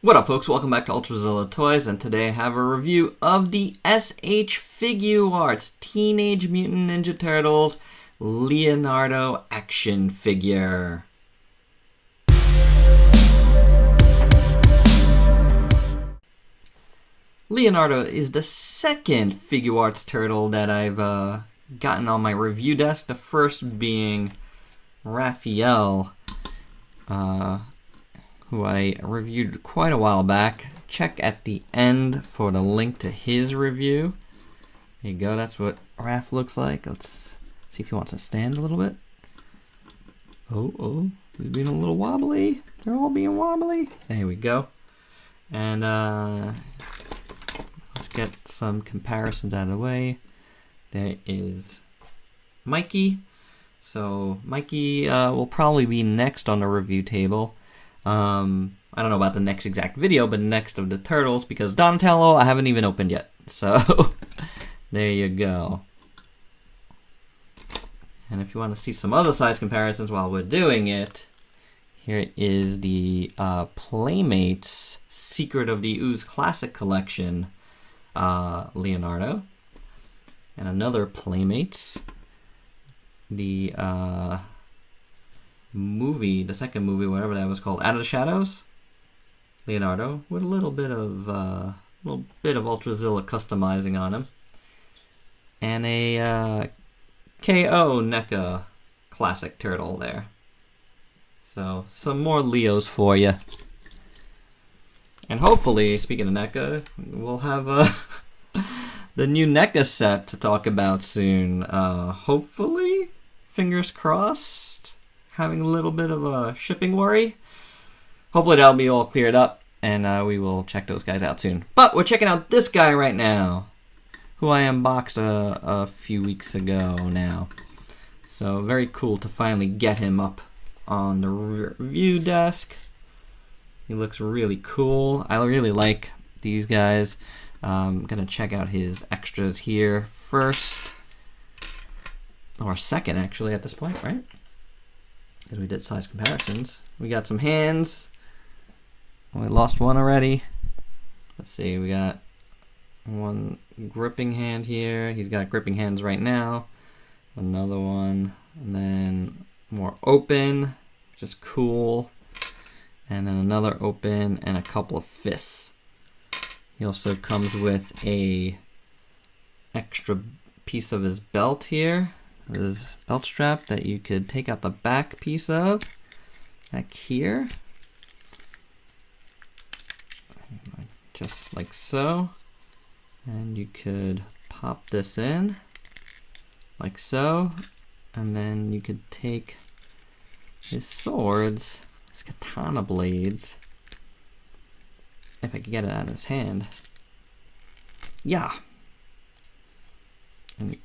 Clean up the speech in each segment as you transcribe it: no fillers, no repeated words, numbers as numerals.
What up, folks? Welcome back to ULTRAZILLA Toys, and today I have a review of the SH Figuarts Teenage Mutant Ninja Turtles Leonardo action figure. Leonardo is the second Figuarts turtle that I've gotten on my review desk, the first being Raphael, who I reviewed quite a while back. Check at the end for the link to his review. There you go, that's what Raph looks like. Let's see if he wants to stand a little bit. Oh, he's being a little wobbly. They're all being wobbly. There we go. And let's get some comparisons out of the way. There is Mikey. So Mikey will probably be next on the review table. I don't know about the next exact video, but next of the turtles, because Donatello I haven't even opened yet. So there you go. And if you want to see some other size comparisons while we're doing it, here is the Playmates Secret of the Ooze Classic Collection Leonardo. And another Playmates, the movie, the second movie, whatever that was called, Out of the Shadows, Leonardo, with a little bit of ULTRAZILLA customizing on him, and a KO NECA classic turtle there. So some more Leos for you, and hopefully, speaking of NECA, we'll have the new NECA set to talk about soon. Hopefully, fingers crossed. Having a little bit of a shipping worry. Hopefully that'll be all cleared up, and we will check those guys out soon. But we're checking out this guy right now, who I unboxed a few weeks ago now. So very cool to finally get him up on the review desk. He looks really cool. I really like these guys. I'm gonna check out his extras here first, or second actually at this point, right? Because we did size comparisons. We got some hands. Oh, we lost one already. Let's see, we got one gripping hand here. He's got gripping hands right now. Another one, and then more open, which is cool. And then another open and a couple of fists. He also comes with a extra piece of his belt here. His belt strap that you could take out the back piece of, back here, just like so, and you could pop this in like so, and then you could take his swords, his katana blades, if I could get it out of his hand. Yeah. And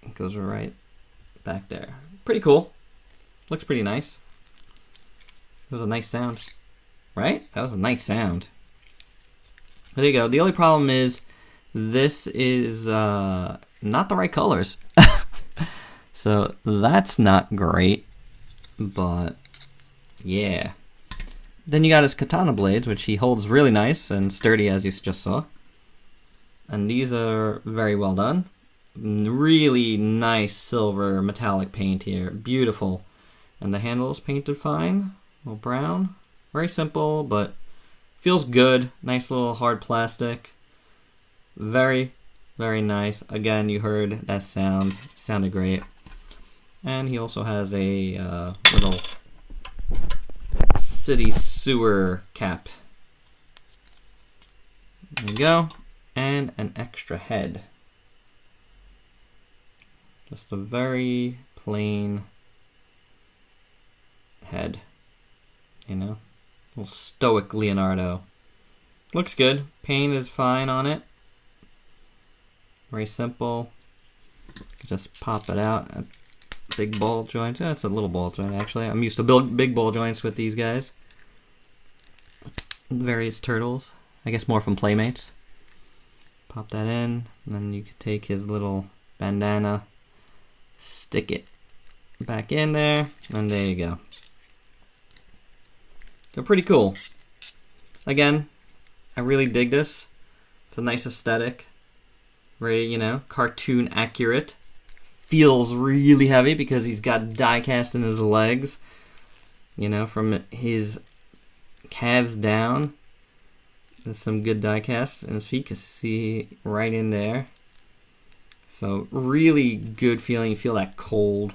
it goes right back there. Pretty cool. Looks pretty nice. It was a nice sound. Right? That was a nice sound. There you go. The only problem is this is not the right colors. So that's not great. But yeah. Then you got his katana blades, which he holds really nice and sturdy, as you just saw. And these are very well done. Really nice silver metallic paint here. Beautiful. And the handle is painted fine. A little brown. Very simple, but feels good. Nice little hard plastic. Very, very nice. Again, you heard that sound. Sounded great. And he also has a little city sewer cap. There you go. And an extra head. Just a very plain head, you know, a little stoic Leonardo. Looks good. Paint is fine on it. Very simple. Just pop it out. A big ball joint. That's a little ball joint actually. I'm used to big ball joints with these guys. Various turtles. I guess more from Playmates. Pop that in, and then you could take his little bandana, stick it back in there, and there you go. They're pretty cool. again, I really dig this. It's a nice aesthetic. Very, you know, cartoon accurate. Feels really heavy because he's got die cast in his legs. You know, from his calves down. There's some good die cast in his feet. You can see right in there. So really good feeling. You feel that cold,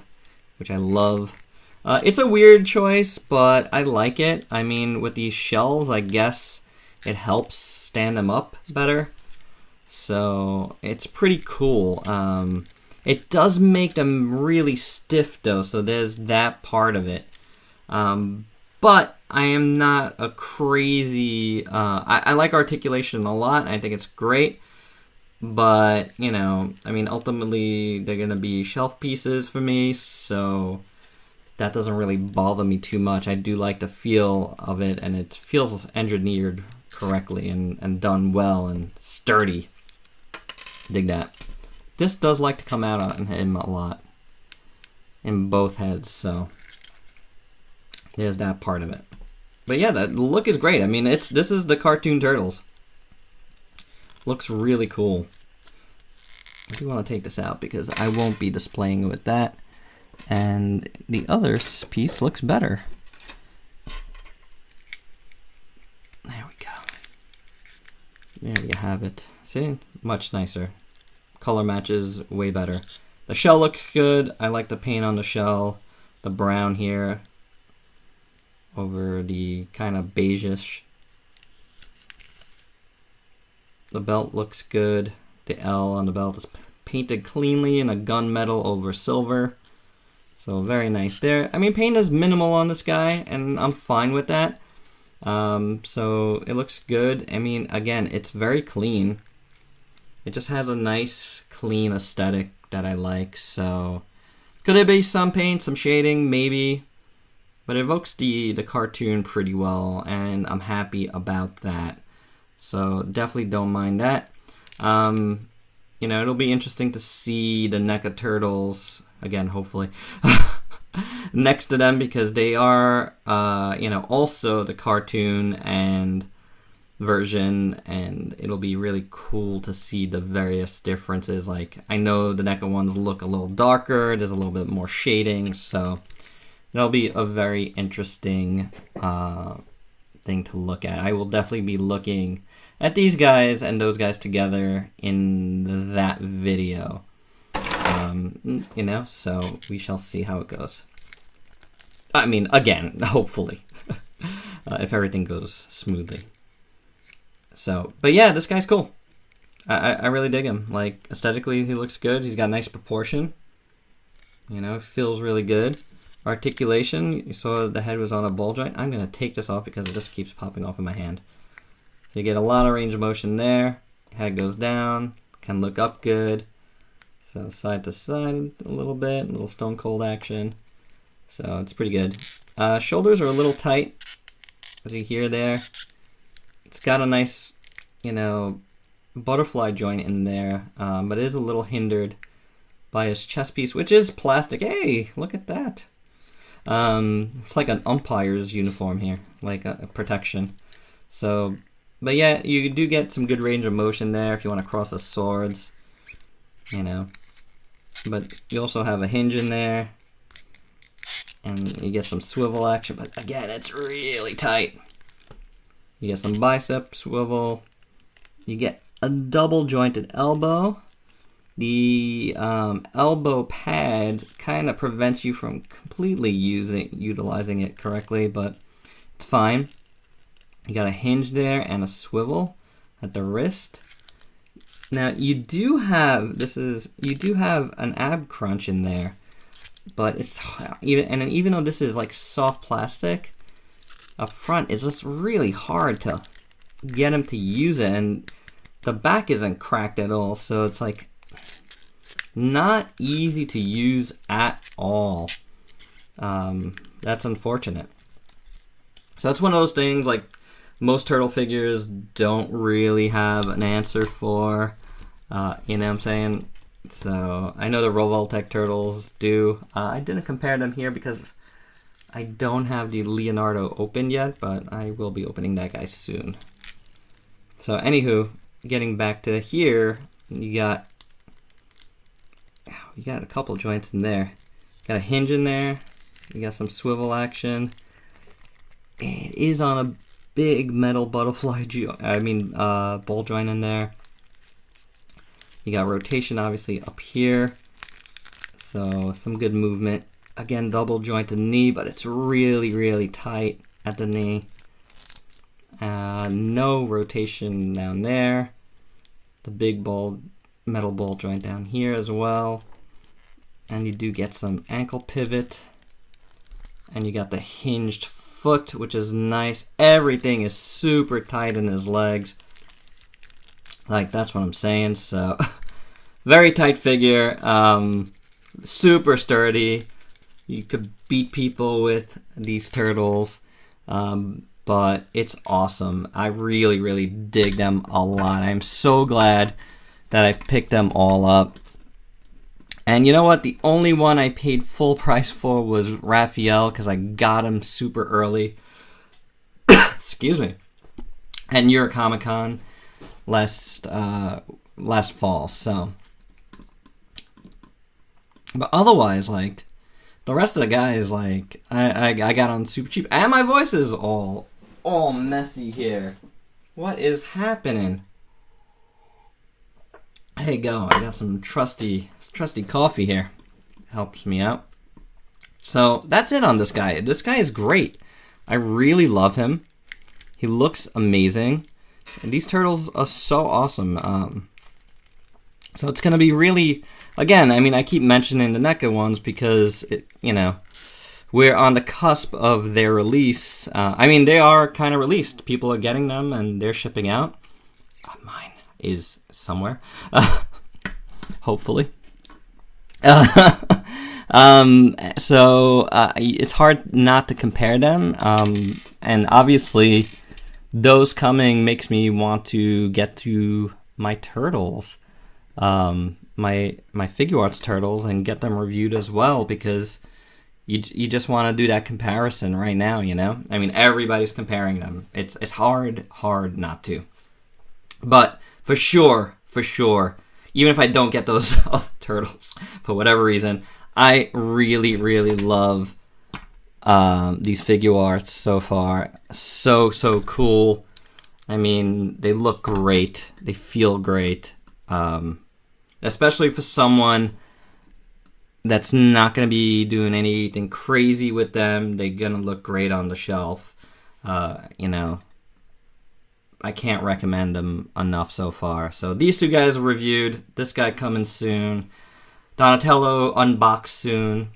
which I love. It's a weird choice, but I like it. I mean, with these shells, I guess it helps stand them up better. So it's pretty cool. It does make them really stiff though, so there's that part of it. But I am not a crazy... I like articulation a lot. I think it's great. But, you know, I mean, ultimately, they're going to be shelf pieces for me, so that doesn't really bother me too much. I do like the feel of it, and it feels engineered correctly and done well and sturdy. Dig that. This does like to come out on him a lot in both heads, so there's that part of it. But yeah, the look is great. I mean, this is the cartoon Turtles. Looks really cool. I do want to take this out because I won't be displaying with that. And the other piece looks better. There we go. There you have it. See? Much nicer. Color matches way better. The shell looks good. I like the paint on the shell. The brown here over the kind of beige-ish. The belt looks good. The L on the belt is painted cleanly in a gunmetal over silver. So very nice there. I mean, paint is minimal on this guy, and I'm fine with that. So it looks good. I mean, again, it's very clean. It just has a nice, clean aesthetic that I like. So could there be some paint, some shading? Maybe. But it evokes the cartoon pretty well, and I'm happy about that. So definitely don't mind that. You know, it'll be interesting to see the NECA Turtles, again, hopefully, next to them, because they are, you know, also the cartoon and version, and it'll be really cool to see the various differences. Like, I know the NECA ones look a little darker, there's a little bit more shading, so that'll be a very interesting thing to look at. I will definitely be looking at these guys and those guys together in that video. You know, so we shall see how it goes. I mean, again, hopefully, if everything goes smoothly. So, but yeah, this guy's cool. I really dig him. Like, aesthetically, he looks good. He's got a nice proportion. You know, feels really good. Articulation, you saw the head was on a ball joint. I'm going to take this off because it just keeps popping off in my hand. So you get a lot of range of motion there. Head goes down, can look up good. So side to side a little bit, a little stone cold action. So it's pretty good. Shoulders are a little tight, as you hear there. It's got a nice, you know, butterfly joint in there, but it is a little hindered by his chest piece, which is plastic. Hey, look at that. It's like an umpire's uniform here, like a protection. So, but yeah, you do get some good range of motion there if you want to cross the swords, you know. But you also have a hinge in there, and you get some swivel action, but again, it's really tight. You get some bicep swivel. You get a double jointed elbow. The elbow pad kind of prevents you from completely utilizing it correctly, but it's fine. You got a hinge there and a swivel at the wrist. Now you do have an ab crunch in there, but it's even though this is like soft plastic up front, it's just really hard to get him to use it, and the back isn't cracked at all, so it's like not easy to use at all. That's unfortunate. So that's one of those things like most turtle figures don't really have an answer for. You know what I'm saying? So I know the Revoltech turtles do. I didn't compare them here because I don't have the Leonardo open yet, but I will be opening that guy soon. So anywho, getting back to here, you got a couple joints in there. Got a hinge in there. You got some swivel action. It is on a big metal butterfly ball joint in there. You got rotation obviously up here. So some good movement. Again, double jointed knee, but it's really, really tight at the knee. No rotation down there. The big metal ball joint down here as well. And you do get some ankle pivot. And you got the hinged foot, which is nice. Everything is super tight in his legs. Like, that's what I'm saying. So, very tight figure. Super sturdy. You could beat people with these turtles. But it's awesome. I really, really dig them a lot. I'm so glad that I picked them all up. And you know what? The only one I paid full price for was Raphael, because I got him super early. Excuse me. At New York Comic Con last fall. So, but otherwise, like, the rest of the guys, like, I got on super cheap. And my voice is all messy here. What is happening? There you go. I got some trusty coffee here. Helps me out. So that's it on this guy. This guy is great. I really love him. He looks amazing. And these turtles are so awesome. So it's going to be really, again, I mean, I keep mentioning the NECA ones because, we're on the cusp of their release. I mean, they are kind of released. People are getting them and they're shipping out. Mine is somewhere. Hopefully. So it's hard not to compare them. And obviously, those coming makes me want to get to my turtles. My Figuarts turtles and get them reviewed as well, because you just want to do that comparison right now, I mean, everybody's comparing them. It's hard not to. But for sure, even if I don't get those other turtles for whatever reason, I really, really love these Figuarts so far. So cool. I mean, they look great. They feel great. Especially for someone that's not going to be doing anything crazy with them. They're going to look great on the shelf. I can't recommend them enough so far. So these two guys are reviewed. This guy coming soon. Donatello unboxed soon.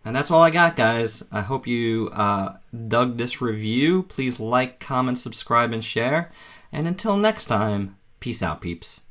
And that's all I got, guys. I hope you dug this review. Please like, comment, subscribe, and share. And until next time, peace out, peeps.